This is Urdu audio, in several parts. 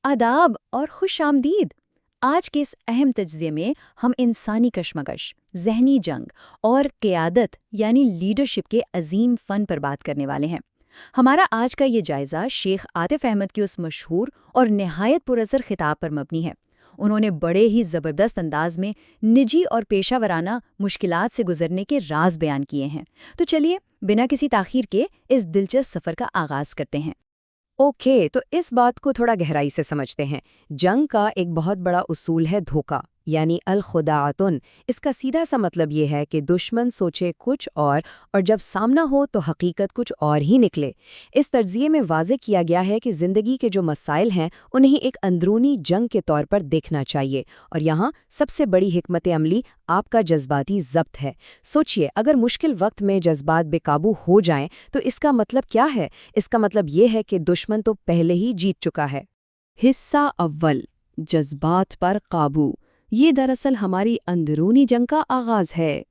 آداب اور خوش آمدید۔ آج کے اس اہم تجزیے میں ہم انسانی کشمکش، ذہنی جنگ اور قیادت یعنی لیڈرشپ کے عظیم فن پر بات کرنے والے ہیں۔ ہمارا آج کا یہ جائزہ شیخ عاطف احمد کے اس مشہور اور نہایت پراثر خطاب پر مبنی ہے۔ انہوں نے بڑے ہی زبردست انداز میں نجی اور پیشہ ورانہ مشکلات سے گزرنے کے راز بیان کیے ہیں۔ تو چلیے بنا کسی تاخیر کے اس دلچسپ سفر کا آغاز کرتے ہیں۔ اوکے، تو اس بات کو تھوڑا گہرائی سے سمجھتے ہیں۔ جنگ کا ایک بہت بڑا اصول ہے دھوکہ، یعنی الخداعتن۔ اس کا سیدھا سا مطلب یہ ہے کہ دشمن سوچے کچھ اور جب سامنا ہو تو حقیقت کچھ اور ہی نکلے۔ اس تجزیے میں واضح کیا گیا ہے کہ زندگی کے جو مسائل ہیں انہیں ایک اندرونی جنگ کے طور پر دیکھنا چاہیے، اور یہاں سب سے بڑی حکمت عملی آپ کا جذباتی ضبط ہے۔ سوچئے، اگر مشکل وقت میں جذبات بے قابو ہو جائیں تو اس کا مطلب کیا ہے؟ اس کا مطلب یہ ہے کہ دشمن تو پہلے ہی جیت چکا ہے۔ حصہ اول، جذبات پر قابو۔ یہ دراصل ہماری اندرونی جنگ کا آغاز ہے۔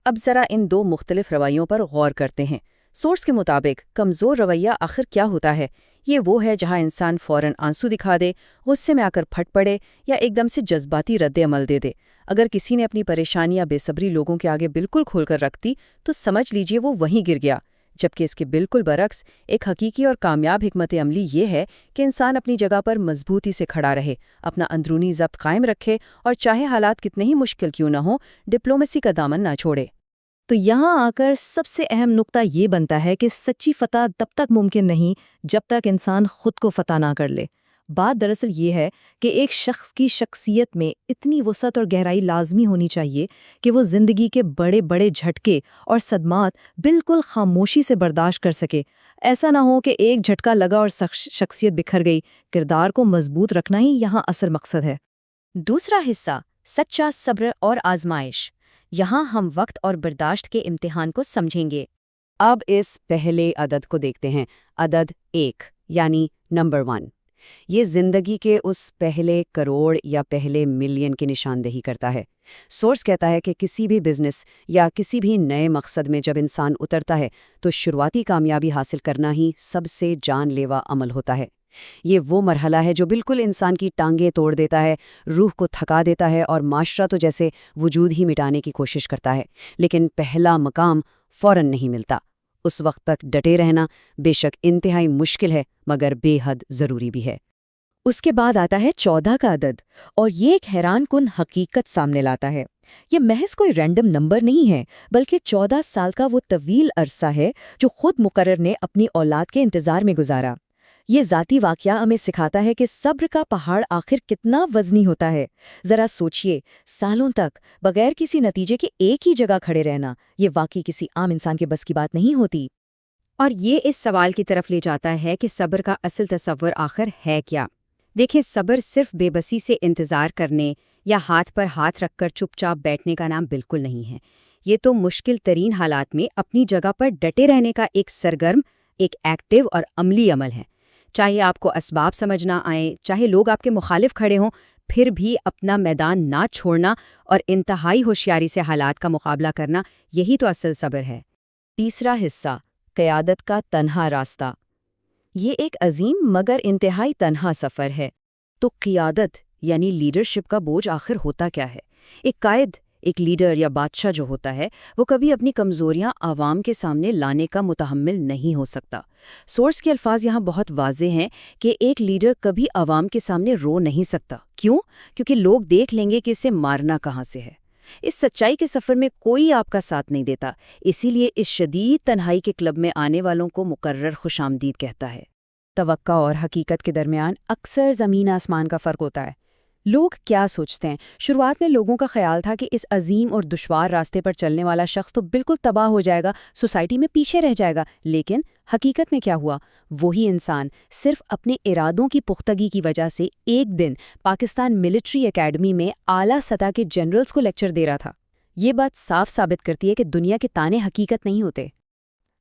اب ذرا ان دو مختلف رویوں پر غور کرتے ہیں۔ سورس کے مطابق کمزور رویہ آخر کیا ہوتا ہے؟ یہ وہ ہے جہاں انسان فوراً آنسو دکھا دے، غصے میں آ کر پھٹ پڑے یا ایک دم سے جذباتی رد عمل دے دے۔ اگر کسی نے اپنی پریشانی یا بے صبری لوگوں کے آگے بالکل کھول کر رکھ دی تو سمجھ لیجئے وہ وہیں گر گیا۔ جبکہ اس کے بالکل برعکس ایک حقیقی اور کامیاب حکمت عملی یہ ہے کہ انسان اپنی جگہ پر مضبوطی سے کھڑا رہے، اپنا اندرونی ضبط قائم رکھے اور چاہے حالات کتنے ہی مشکل کیوں نہ ہوں، ڈپلومیسی کا دامن نہ چھوڑے۔ تو یہاں آ کر سب سے اہم نقطہ یہ بنتا ہے کہ سچی فتح تب تک ممکن نہیں جب تک انسان خود کو فتح نہ کر لے۔ بات دراصل یہ ہے کہ ایک شخص کی شخصیت میں اتنی وسعت اور گہرائی لازمی ہونی چاہیے کہ وہ زندگی کے بڑے بڑے جھٹکے اور صدمات بالکل خاموشی سے برداشت کر سکے۔ ایسا نہ ہو کہ ایک جھٹکا لگا اور شخصیت بکھر گئی۔ کردار کو مضبوط رکھنا ہی یہاں اصل مقصد ہے۔ دوسرا حصہ، سچا صبر اور آزمائش۔ یہاں ہم وقت اور برداشت کے امتحان کو سمجھیں گے۔ اب اس پہلے عدد کو دیکھتے ہیں، عدد 1 یعنی نمبر 1۔ یہ زندگی کے اس پہلے کروڑ یا پہلے ملین کی نشاندہی کرتا ہے۔ سورس کہتا ہے کہ کسی بھی بزنس یا کسی بھی نئے مقصد میں جب انسان اترتا ہے تو شروعاتی کامیابی حاصل کرنا ہی سب سے جان لیوا عمل ہوتا ہے۔ یہ وہ مرحلہ ہے جو بالکل انسان کی ٹانگیں توڑ دیتا ہے، روح کو تھکا دیتا ہے اور معاشرہ تو جیسے وجود ہی مٹانے کی کوشش کرتا ہے۔ لیکن پہلا مقام فوراً نہیں ملتا۔ اس وقت تک ڈٹے رہنا بے شک انتہائی مشکل ہے مگر بے حد ضروری بھی ہے۔ اس کے بعد آتا ہے 14 کا عدد، اور یہ ایک حیران کن حقیقت سامنے لاتا ہے۔ یہ محض کوئی رینڈم نمبر نہیں ہے، بلکہ 14 سال کا وہ طویل عرصہ ہے جو خود مقرر نے اپنی اولاد کے انتظار میں گزارا۔ یہ ذاتی واقعہ ہمیں سکھاتا ہے کہ صبر کا پہاڑ آخر کتنا وزنی ہوتا ہے۔ ذرا سوچئے، سالوں تک بغیر کسی نتیجے کے ایک ہی جگہ کھڑے رہنا، یہ واقعی کسی عام انسان کے بس کی بات نہیں ہوتی۔ اور یہ اس سوال کی طرف لے جاتا ہے کہ صبر کا اصل تصور آخر ہے کیا؟ دیکھیں، صبر صرف بے بسی سے انتظار کرنے یا ہاتھ پر ہاتھ رکھ کر چپ چاپ بیٹھنے کا نام بالکل نہیں ہے۔ یہ تو مشکل ترین حالات میں اپنی جگہ پر ڈٹے رہنے کا ایک سرگرم، ایک ایکٹیو اور عملی عمل ہے۔ چاہے آپ کو اسباب سمجھنا آئیں، چاہے لوگ آپ کے مخالف کھڑے ہوں، پھر بھی اپنا میدان نہ چھوڑنا اور انتہائی ہوشیاری سے حالات کا مقابلہ کرنا، یہی تو اصل صبر ہے۔ تیسرا حصہ، قیادت کا تنہا راستہ۔ یہ ایک عظیم مگر انتہائی تنہا سفر ہے۔ تو قیادت یعنی لیڈرشپ کا بوجھ آخر ہوتا کیا ہے؟ ایک قائد، ایک لیڈر یا بادشاہ جو ہوتا ہے وہ کبھی اپنی کمزوریاں عوام کے سامنے لانے کا متحمل نہیں ہو سکتا۔ سورس کے الفاظ یہاں بہت واضح ہیں کہ ایک لیڈر کبھی عوام کے سامنے رو نہیں سکتا۔ کیوں؟ کیونکہ لوگ دیکھ لیں گے کہ اسے مارنا کہاں سے ہے۔ اس سچائی کے سفر میں کوئی آپ کا ساتھ نہیں دیتا، اسی لیے اس شدید تنہائی کے کلب میں آنے والوں کو مقرر خوش آمدید کہتا ہے۔ توقع اور حقیقت کے درمیان اکثر زمین آسمان کا فرق ہوتا ہے۔ لوگ کیا سوچتے ہیں؟ شروعات میں لوگوں کا خیال تھا کہ اس عظیم اور دشوار راستے پر چلنے والا شخص تو بالکل تباہ ہو جائے گا، سوسائٹی میں پیچھے رہ جائے گا۔ لیکن حقیقت میں کیا ہوا؟ وہی انسان صرف اپنے ارادوں کی پختگی کی وجہ سے ایک دن پاکستان ملٹری اکیڈمی میں اعلیٰ سطح کے جنرلز کو لیکچر دے رہا تھا۔ یہ بات صاف ثابت کرتی ہے کہ دنیا کے تانے حقیقت نہیں ہوتے۔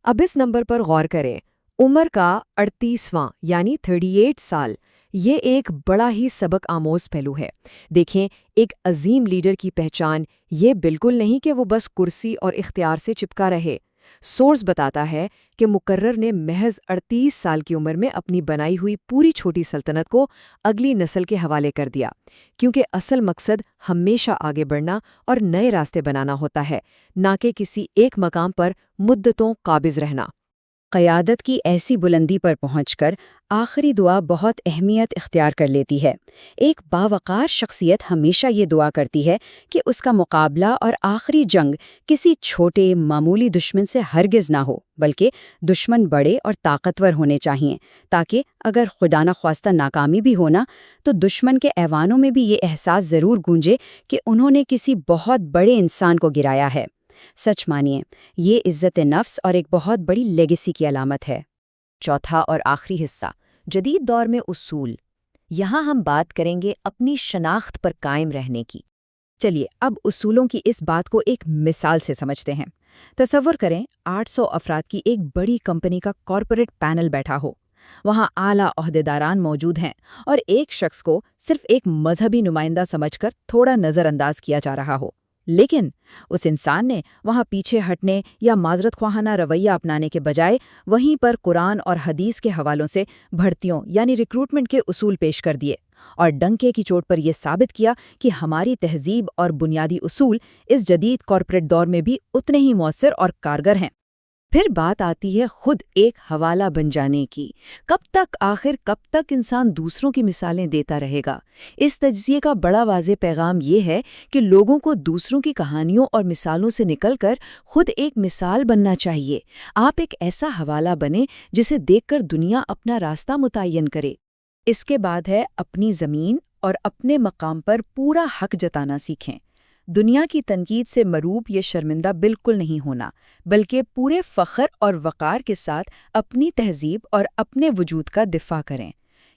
اب اس نمبر پر غور کریں، عمر کا 38واں یعنی 38 سال۔ یہ ایک بڑا ہی سبق آموز پہلو ہے۔ دیکھیں، ایک عظیم لیڈر کی پہچان یہ بالکل نہیں کہ وہ بس کرسی اور اختیار سے چپکا رہے۔ سورس بتاتا ہے کہ مقرر نے محض 38 سال کی عمر میں اپنی بنائی ہوئی پوری چھوٹی سلطنت کو اگلی نسل کے حوالے کر دیا، کیونکہ اصل مقصد ہمیشہ آگے بڑھنا اور نئے راستے بنانا ہوتا ہے، نہ کہ کسی ایک مقام پر مدتوں قابض رہنا۔ قیادت کی ایسی بلندی پر پہنچ کر آخری دعا بہت اہمیت اختیار کر لیتی ہے۔ ایک باوقار شخصیت ہمیشہ یہ دعا کرتی ہے کہ اس کا مقابلہ اور آخری جنگ کسی چھوٹے معمولی دشمن سے ہرگز نہ ہو، بلکہ دشمن بڑے اور طاقتور ہونے چاہئیں، تاکہ اگر خدا نخواستہ ناکامی بھی ہونا تو دشمن کے ایوانوں میں بھی یہ احساس ضرور گونجے کہ انہوں نے کسی بہت بڑے انسان کو گرایا ہے۔ سچ مانیے، یہ عزت نفس اور ایک بہت بڑی لیگیسی کی علامت ہے۔ چوتھا اور آخری حصہ، جدید دور میں اصول۔ یہاں ہم بات کریں گے اپنی شناخت پر قائم رہنے کی۔ چلیے اب اصولوں کی اس بات کو ایک مثال سے سمجھتے ہیں۔ تصور کریں 800 افراد کی ایک بڑی کمپنی کا کارپوریٹ پینل بیٹھا ہو۔ وہاں اعلیٰ عہدیداران موجود ہیں اور ایک شخص کو صرف ایک مذہبی نمائندہ سمجھ کر تھوڑا نظر انداز کیا جا رہا ہو، لیکن اس انسان نے وہاں پیچھے ہٹنے یا معذرت خواہانہ رویہ اپنانے کے بجائے وہیں پر قرآن اور حدیث کے حوالوں سے بھرتیوں یعنی ریکروٹمنٹ کے اصول پیش کر دیے اور ڈنکے کی چوٹ پر یہ ثابت کیا کہ ہماری تہذیب اور بنیادی اصول اس جدید کارپوریٹ دور میں بھی اتنے ہی مؤثر اور کارگر ہیں۔ پھر بات آتی ہے خود ایک حوالہ بن جانے کی۔ کب تک انسان دوسروں کی مثالیں دیتا رہے گا؟ اس تجزیے کا بڑا واضح پیغام یہ ہے کہ لوگوں کو دوسروں کی کہانیوں اور مثالوں سے نکل کر خود ایک مثال بننا چاہیے۔ آپ ایک ایسا حوالہ بنیں جسے دیکھ کر دنیا اپنا راستہ متعین کرے۔ اس کے بعد ہے اپنی زمین اور اپنے مقام پر پورا حق جتانا سیکھیں۔ دنیا کی تنقید سے مروب یا شرمندہ بالکل نہیں ہونا، بلکہ پورے فخر اور وقار کے ساتھ اپنی تہذیب اور اپنے وجود کا دفاع کریں۔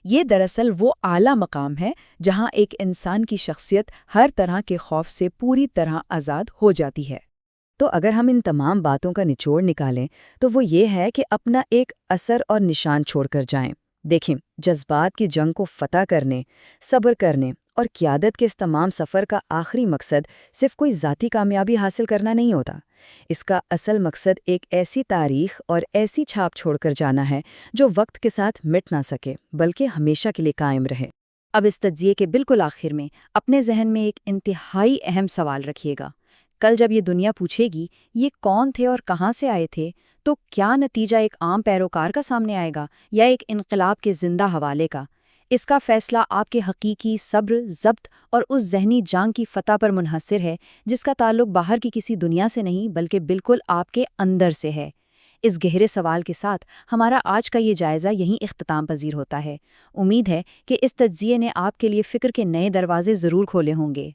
یہ دراصل وہ اعلیٰ مقام ہے جہاں ایک انسان کی شخصیت ہر طرح کے خوف سے پوری طرح آزاد ہو جاتی ہے۔ تو اگر ہم ان تمام باتوں کا نچوڑ نکالیں تو وہ یہ ہے کہ اپنا ایک اثر اور نشان چھوڑ کر جائیں۔ دیکھیں، جذبات کی جنگ کو فتح کرنے، صبر کرنے اور قیادت کے اس تمام سفر کا آخری مقصد صرف کوئی ذاتی کامیابی حاصل کرنا نہیں ہوتا۔ اس کا اصل مقصد ایک ایسی تاریخ اور ایسی چھاپ چھوڑ کر جانا ہے جو وقت کے ساتھ مٹ نہ سکے بلکہ ہمیشہ کے لیے قائم رہے۔ اب اس تجزیے کے بالکل آخر میں اپنے ذہن میں ایک انتہائی اہم سوال رکھیے گا۔ کل جب یہ دنیا پوچھے گی یہ کون تھے اور کہاں سے آئے تھے، تو کیا نتیجہ ایک عام پیروکار کا سامنے آئے گا یا ایک انقلاب کے زندہ حوالے کا؟ اس کا فیصلہ آپ کے حقیقی صبر، ضبط اور اس ذہنی جنگ کی فتح پر منحصر ہے جس کا تعلق باہر کی کسی دنیا سے نہیں بلکہ بالکل آپ کے اندر سے ہے۔ اس گہرے سوال کے ساتھ ہمارا آج کا یہ جائزہ یہیں اختتام پذیر ہوتا ہے۔ امید ہے کہ اس تجزیے نے آپ کے لیے فکر کے نئے دروازے ضرور کھولے ہوں گے۔